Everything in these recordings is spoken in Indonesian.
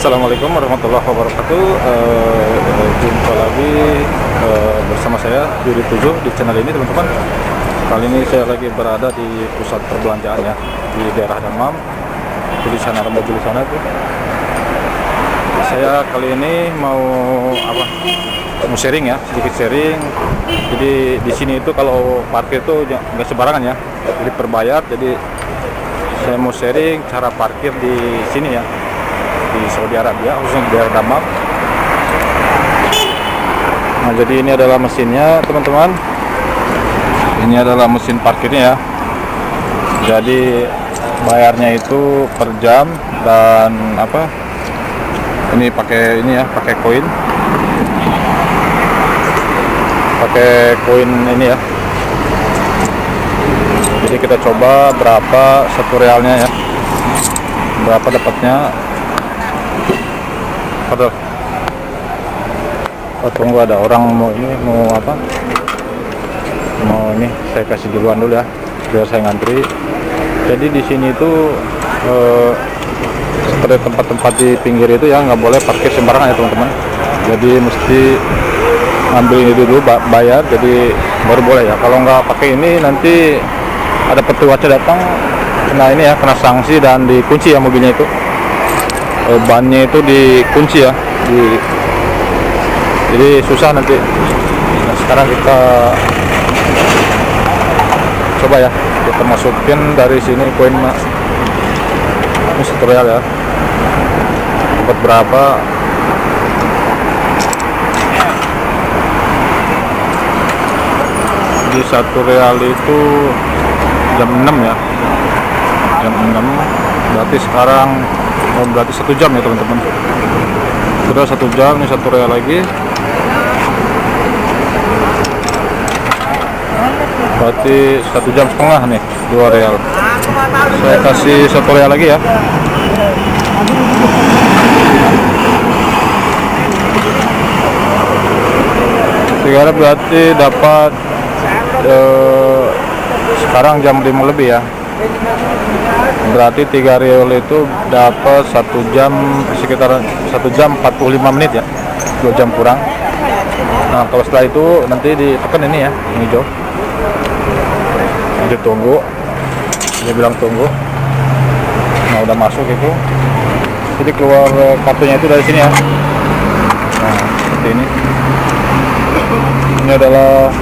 Assalamualaikum warahmatullahi wabarakatuh. Jumpa lagi bersama saya Yuri 7 di channel ini, teman-teman. Kali ini saya lagi berada di pusat perbelanjaan ya, di daerah Damam. Di sana ada mobil di sana tuh. Saya kali ini mau sharing ya, sedikit sharing. Jadi di sini itu kalau parkir tuh nggak sembarangan ya, jadi berbayar. Jadi saya mau sharing cara parkir di sini ya, di Saudi Arabia, khususnya di daerah Damam. Nah, jadi ini adalah mesinnya, teman-teman. Ini adalah mesin parkirnya ya. Jadi bayarnya itu per jam dan ini pakai ini ya, pakai koin. Pakai koin ini ya. Jadi kita coba berapa satu realnya ya. Berapa dapatnya? Padahal tunggu, ada orang mau ini saya kasih duluan dulu ya, biar saya ngantri. Jadi di sini itu seperti tempat-tempat di pinggir itu ya, nggak boleh parkir sembarangan ya, teman-teman. Jadi mesti ngambil ini dulu, bayar, jadi baru boleh ya. Kalau nggak pakai ini nanti ada petugas datang, kena ini ya, kena sanksi dan dikunci ya mobilnya itu. Bannya itu dikunci ya, jadi susah nanti. Nah, sekarang kita coba ya, kita masukin dari sini koin ini tutorial ya, dapat berapa. Di satu real itu jam 6 ya, jam 6 berarti sekarang berarti 1 jam ya, teman-teman. Sudah 1 jam, ini 1 real lagi, berarti 1 jam setengah nih, 2 real. Saya kasih 1 real lagi ya. Tiga berarti dapat sekarang jam 5 lebih ya. Berarti 3 real itu dapat 1 jam, sekitar 1 jam 45 menit ya, 2 jam kurang. Nah, kalau setelah itu nanti ditekan ini ya, yang hijau, ditunggu, dia bilang tunggu. Nah, udah masuk itu, jadi keluar kartunya itu dari sini ya. Nah, seperti ini. Ini adalah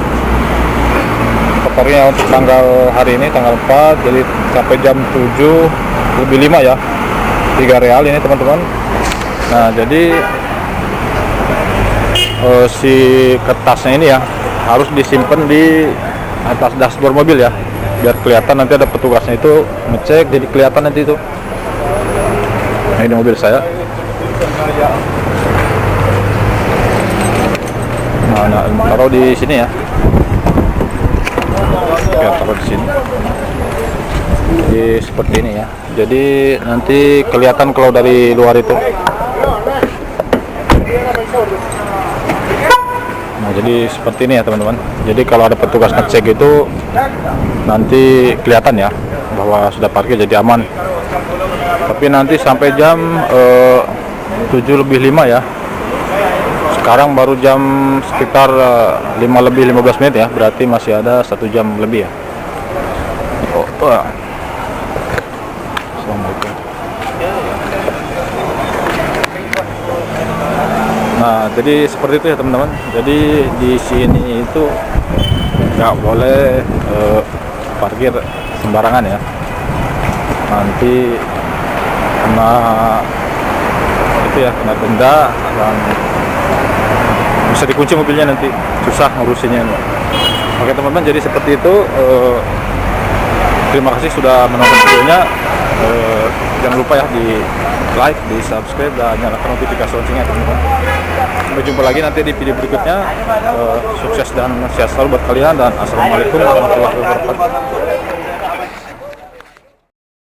parkirnya untuk tanggal hari ini, tanggal 4, jadi sampai jam 7 lebih 5 ya, 3 real ini, teman-teman. Nah, jadi si kertasnya ini ya harus disimpan di atas dashboard mobil ya, biar kelihatan. Nanti ada petugasnya itu ngecek, jadi kelihatan nanti itu. Nah, ini mobil saya. Nah, taruh di sini ya. Oke, taruh di sini. Jadi seperti ini ya. Jadi nanti kelihatan kalau dari luar itu. Nah, jadi seperti ini ya, teman-teman. Jadi kalau ada petugas ngecek itu nanti kelihatan ya bahwa sudah parkir, jadi aman. Tapi nanti sampai jam 7 lebih 5 ya. Sekarang baru jam sekitar 5 lebih 15 menit ya, berarti masih ada 1 jam lebih ya. Assalamualaikum. Nah, jadi seperti itu ya, teman-teman. Jadi di sini itu nggak boleh parkir sembarangan ya. Nanti kena itu ya, kena denda dan bisa dikunci mobilnya, nanti susah ngurusinnya. Oke, teman-teman, jadi seperti itu. Terima kasih sudah menonton videonya. Jangan lupa ya di like, di subscribe, dan nyalakan notifikasi loncengnya, teman-teman. Sampai jumpa lagi nanti di video berikutnya. Sukses dan sehat selalu buat kalian, dan assalamualaikum warahmatullahi wabarakatuh.